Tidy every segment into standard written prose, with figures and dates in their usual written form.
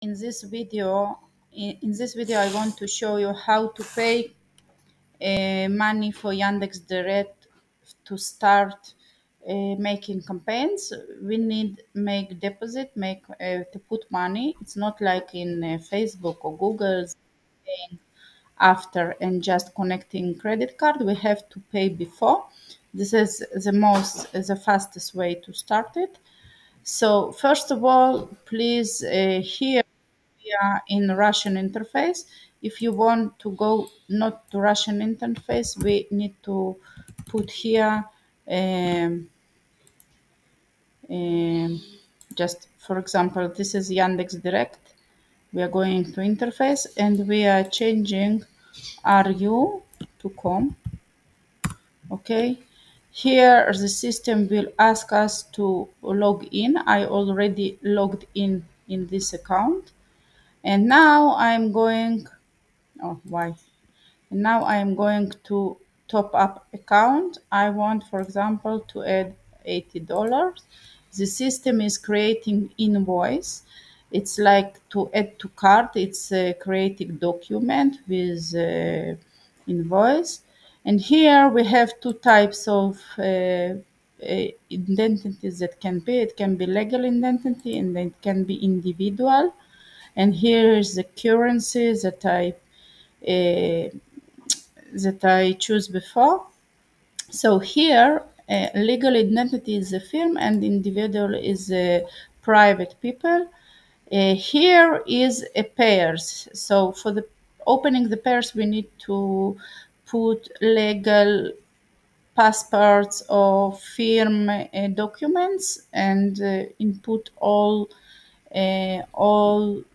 In this video, I want to show you how to pay money for Yandex Direct to start making campaigns. We need make deposit, make to put money. It's not like in Facebook or Google after and just connecting credit card. We have to pay before. This is the fastest way to start it. So first of all, please here we are in Russian interface. If you want to go not to Russian interface, we need to put here um, um, just for example, this is Yandex Direct. We are going to interface and we are changing RU to com. Okay. Here the system will ask us to log in. I already logged in this account. And now I'm going, oh, why? And now I'm going to top up account. I want, for example, to add $80. The system is creating invoice. It's like to add to cart. It's creating document with invoice. And here we have two types of identities that can be. It can be legal identity and it can be individual. And here is the currency uh, that I choose before. So here, legal identity is a firm and individual is a private people. Here is a pairs. So for the opening the pairs, we need to put legal passports or firm documents and input all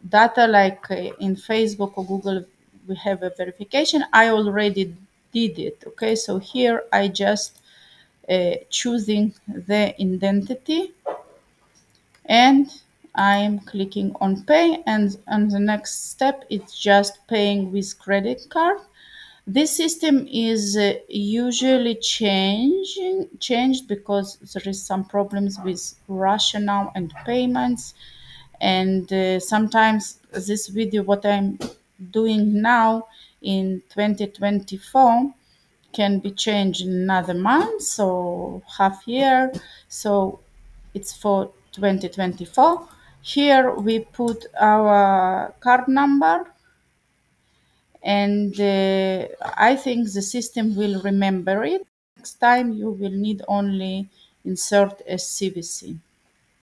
data like in Facebook or Google we have a verification. I already did it. Okay, so here I just choosing the identity and I'm clicking on pay, and on the next step it's just paying with credit card. This system is usually changed because there is some problems with Russia now and payments, and sometimes this video what I'm doing now in 2024 can be changed in another month, so half year, so it's for 2024. Here we put our card number, and I think the system will remember it. Next time you will need only insert a CVC.